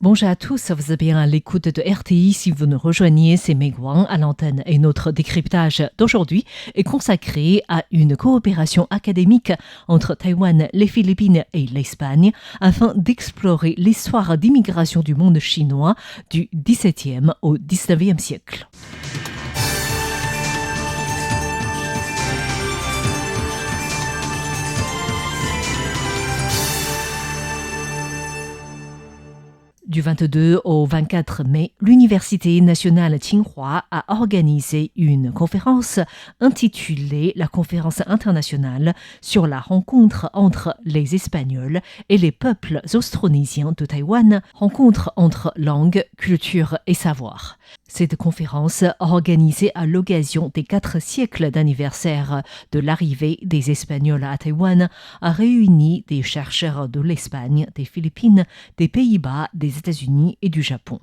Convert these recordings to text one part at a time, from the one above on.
Bonjour à tous, vous êtes bien à l'écoute de RTI. Si vous nous rejoignez, c'est Meg Wang à l'antenne. Et notre décryptage d'aujourd'hui est consacré à une coopération académique entre Taïwan, les Philippines et l'Espagne afin d'explorer l'histoire d'immigration du monde chinois du XVIIe au XIXe siècle. Du 22 au 24 mai, l'Université nationale Tsinghua a organisé une conférence intitulée la Conférence internationale sur la rencontre entre les Espagnols et les peuples austronésiens de Taïwan, rencontre entre langue, culture et savoir. Cette conférence, organisée à l'occasion des 4 siècles d'anniversaire de l'arrivée des Espagnols à Taïwan, a réuni des chercheurs de l'Espagne, des Philippines, des Pays-Bas, des États-Unis et du Japon.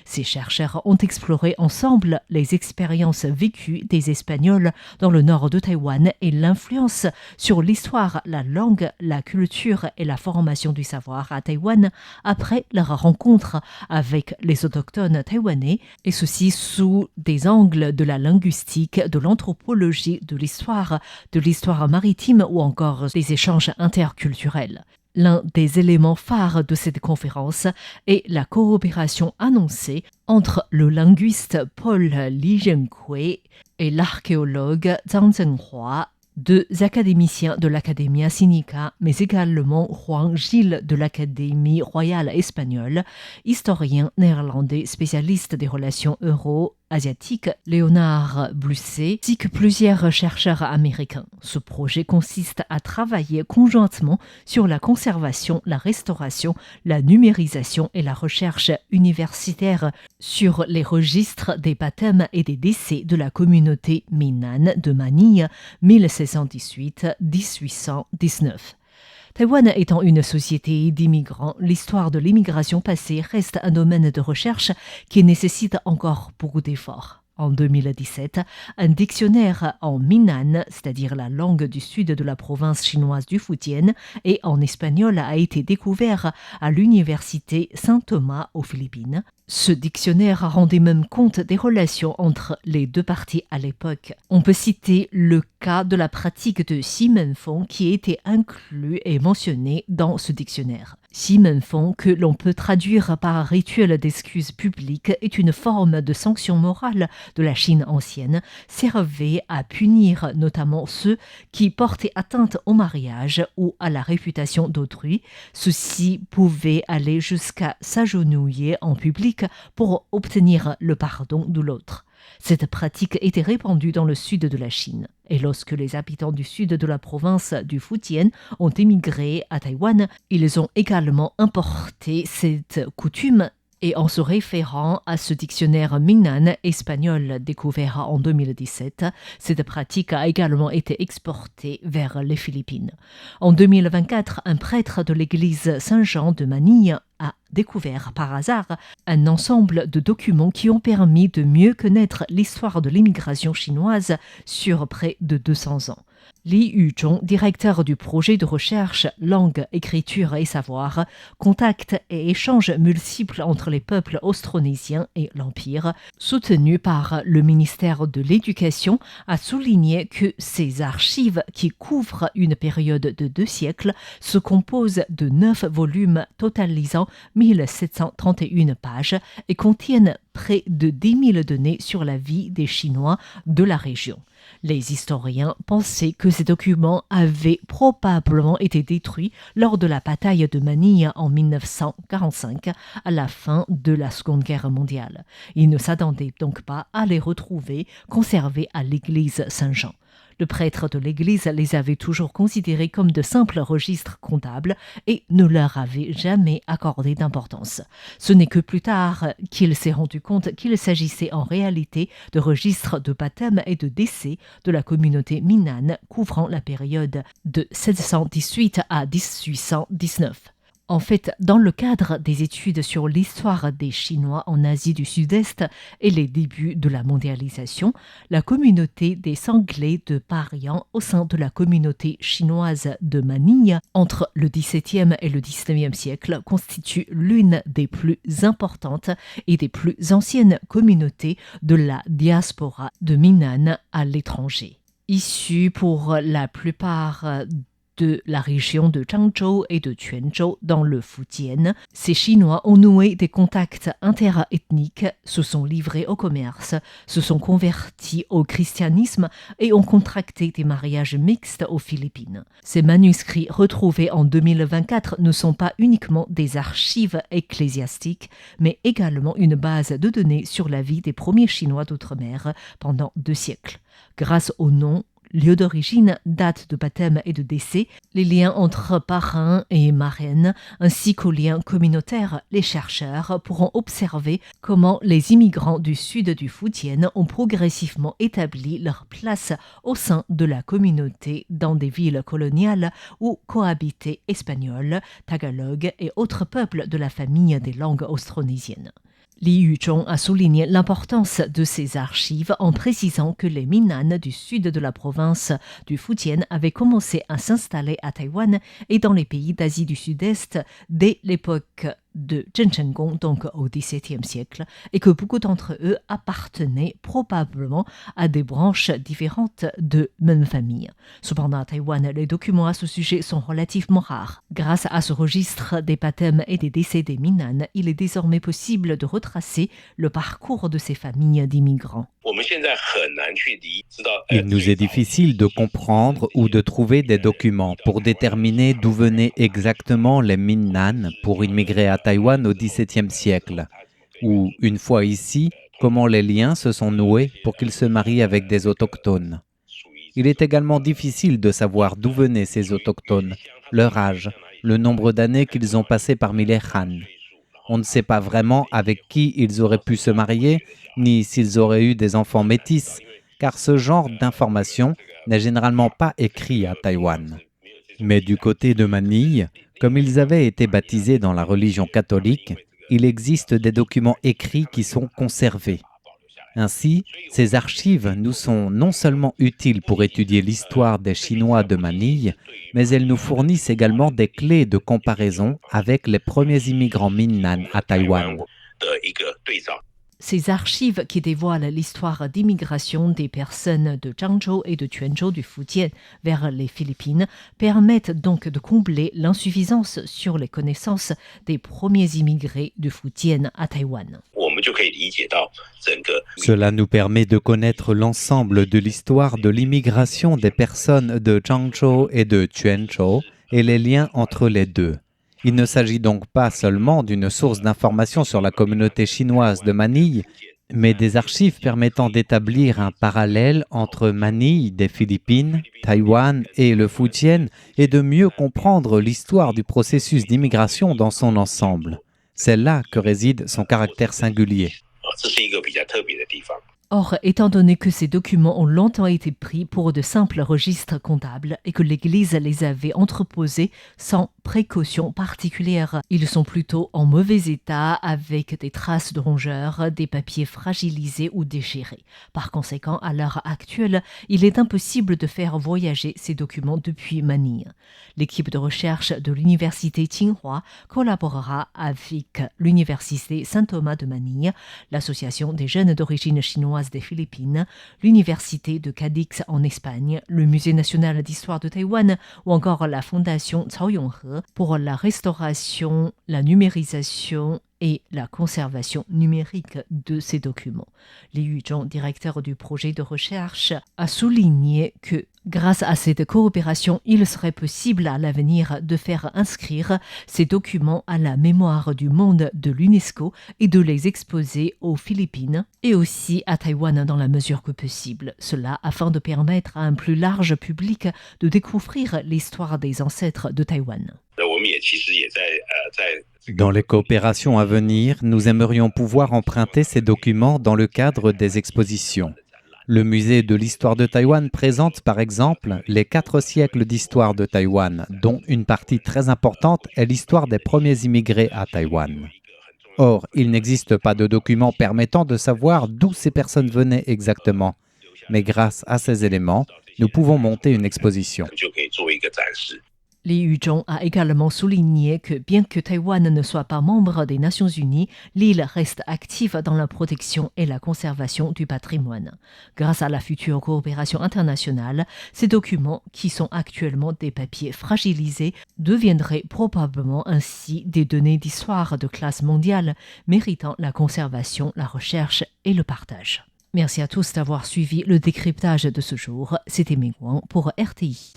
Ces chercheurs ont exploré ensemble les expériences vécues des Espagnols dans le nord de Taïwan et l'influence sur l'histoire, la langue, la culture et la formation du savoir à Taïwan après leur rencontre avec les autochtones taïwanais, et ceci sous des angles de la linguistique, de l'anthropologie, de l'histoire maritime ou encore des échanges interculturels. L'un des éléments phares de cette conférence est la coopération annoncée entre le linguiste Paul Li Zhenkui et l'archéologue Zhang Zhenghua, deux académiciens de l'Academia Sinica, mais également Juan Gil de l'Académie royale espagnole, historien néerlandais spécialiste des relations euro-asiatiques, Léonard Blusset, ainsi que plusieurs chercheurs américains. Ce projet consiste à travailler conjointement sur la conservation, la restauration, la numérisation et la recherche universitaire sur les registres des baptêmes et des décès de la communauté Minnan de Manille 1718-1819. Taïwan étant une société d'immigrants, l'histoire de l'immigration passée reste un domaine de recherche qui nécessite encore beaucoup d'efforts. En 2017, un dictionnaire en Minnan, c'est-à-dire la langue du sud de la province chinoise du Fujian, et en espagnol a été découvert à l'université Saint-Thomas aux Philippines. Ce dictionnaire rendait même compte des relations entre les deux parties à l'époque. On peut citer le cas de la pratique de Xi Menfeng qui était inclus et mentionné dans ce dictionnaire. Xi Menfeng, que l'on peut traduire par rituel d'excuse publique, est une forme de sanction morale de la Chine ancienne, servait à punir notamment ceux qui portaient atteinte au mariage ou à la réputation d'autrui. Ceux-ci pouvaient aller jusqu'à s'agenouiller en public pour obtenir le pardon de l'autre. Cette pratique était répandue dans le sud de la Chine. Et lorsque les habitants du sud de la province du Fujian ont émigré à Taïwan, ils ont également importé cette coutume. Et en se référant à ce dictionnaire Minnan espagnol découvert en 2017, cette pratique a également été exportée vers les Philippines. En 2024, un prêtre de l'église Saint-Jean de Manille a découvert par hasard un ensemble de documents qui ont permis de mieux connaître l'histoire de l'immigration chinoise sur près de 200 ans. Li Yuzhong, directeur du projet de recherche Langue, écriture et savoir, contacts et échanges multiples entre les peuples austronésiens et l'Empire, soutenu par le ministère de l'Éducation, a souligné que ces archives, qui couvrent une période de 2 siècles, se composent de 9 volumes totalisant 1731 pages et contiennent près de 10 000 données sur la vie des Chinois de la région. Les historiens pensaient que ces documents avaient probablement été détruits lors de la bataille de Manille en 1945, à la fin de la Seconde Guerre mondiale. Ils ne s'attendaient donc pas à les retrouver conservés à l'église Saint-Jean. Le prêtre de l'église les avait toujours considérés comme de simples registres comptables et ne leur avait jamais accordé d'importance. Ce n'est que plus tard qu'il s'est rendu compte qu'il s'agissait en réalité de registres de baptême et de décès de la communauté Minnan couvrant la période de 1718 à 1819. En fait, dans le cadre des études sur l'histoire des Chinois en Asie du Sud-Est et les débuts de la mondialisation, la communauté des Sanglés de Parian au sein de la communauté chinoise de Manille entre le XVIIe et le XIXe siècle constitue l'une des plus importantes et des plus anciennes communautés de la diaspora de Minnan à l'étranger. Issus pour la plupart de la région de Zhangzhou et de Quanzhou dans le Fujian, ces Chinois ont noué des contacts interethniques, se sont livrés au commerce, se sont convertis au christianisme et ont contracté des mariages mixtes aux Philippines. Ces manuscrits retrouvés en 2024 ne sont pas uniquement des archives ecclésiastiques, mais également une base de données sur la vie des premiers Chinois d'outre-mer pendant 2 siècles. Grâce au nom, lieu d'origine, date de baptême et de décès, les liens entre parrains et marraines, ainsi qu'aux liens communautaires, les chercheurs pourront observer comment les immigrants du sud du Fujian ont progressivement établi leur place au sein de la communauté dans des villes coloniales où cohabitaient Espagnols, Tagalog et autres peuples de la famille des langues austronésiennes. Li Yuzhong a souligné l'importance de ces archives en précisant que les Minnan du sud de la province du Fujian avaient commencé à s'installer à Taïwan et dans les pays d'Asie du Sud-Est dès l'époque de Zheng Chenggong, donc au XVIIe siècle, et que beaucoup d'entre eux appartenaient probablement à des branches différentes de même famille. Cependant, à Taïwan, les documents à ce sujet sont relativement rares. Grâce à ce registre des baptêmes et des décès des Minnan, il est désormais possible de retracer le parcours de ces familles d'immigrants. Il nous est difficile de comprendre ou de trouver des documents pour déterminer d'où venaient exactement les Minnan pour immigrer à Taïwan au XVIIe siècle, ou, une fois ici, comment les liens se sont noués pour qu'ils se marient avec des autochtones. Il est également difficile de savoir d'où venaient ces autochtones, leur âge, le nombre d'années qu'ils ont passé parmi les Han. On ne sait pas vraiment avec qui ils auraient pu se marier, ni s'ils auraient eu des enfants métis, car ce genre d'information n'est généralement pas écrit à Taïwan. Mais du côté de Manille, comme ils avaient été baptisés dans la religion catholique, il existe des documents écrits qui sont conservés. Ainsi, ces archives nous sont non seulement utiles pour étudier l'histoire des Chinois de Manille, mais elles nous fournissent également des clés de comparaison avec les premiers immigrants Minnan à Taïwan. Ces archives qui dévoilent l'histoire d'immigration des personnes de Zhangzhou et de Quanzhou du Fujian vers les Philippines permettent donc de combler l'insuffisance sur les connaissances des premiers immigrés du Fujian à Taïwan. Cela nous permet de connaître l'ensemble de l'histoire de l'immigration des personnes de Zhangzhou et de Quanzhou et les liens entre les deux. Il ne s'agit donc pas seulement d'une source d'information sur la communauté chinoise de Manille, mais des archives permettant d'établir un parallèle entre Manille des Philippines, Taïwan et le Fujian et de mieux comprendre l'histoire du processus d'immigration dans son ensemble. C'est là que réside son caractère singulier. Or, étant donné que ces documents ont longtemps été pris pour de simples registres comptables et que l'Église les avait entreposés sans précaution particulière, ils sont plutôt en mauvais état avec des traces de rongeurs, des papiers fragilisés ou déchirés. Par conséquent, à l'heure actuelle, il est impossible de faire voyager ces documents depuis Manille. L'équipe de recherche de l'Université Tsinghua collaborera avec l'Université Saint-Thomas de Manille, l'Association des jeunes d'origine chinoise des Philippines, l'Université de Cadix en Espagne, le Musée national d'histoire de Taïwan ou encore la Fondation Cao Yonghe pour la restauration, la numérisation et la conservation numérique de ces documents. Li Yuzhong, directeur du projet de recherche, a souligné que grâce à cette coopération, il serait possible à l'avenir de faire inscrire ces documents à la mémoire du monde de l'UNESCO et de les exposer aux Philippines et aussi à Taïwan dans la mesure que possible. Cela afin de permettre à un plus large public de découvrir l'histoire des ancêtres de Taïwan. Dans les coopérations à venir, nous aimerions pouvoir emprunter ces documents dans le cadre des expositions. Le musée de l'histoire de Taïwan présente par exemple les 4 siècles d'histoire de Taïwan, dont une partie très importante est l'histoire des premiers immigrés à Taïwan. Or, il n'existe pas de documents permettant de savoir d'où ces personnes venaient exactement. Mais grâce à ces éléments, nous pouvons monter une exposition. Li Yuzhong a également souligné que bien que Taïwan ne soit pas membre des Nations Unies, l'île reste active dans la protection et la conservation du patrimoine. Grâce à la future coopération internationale, ces documents, qui sont actuellement des papiers fragilisés, deviendraient probablement ainsi des données d'histoire de classe mondiale, méritant la conservation, la recherche et le partage. Merci à tous d'avoir suivi le décryptage de ce jour. C'était Ming Wang pour RTI.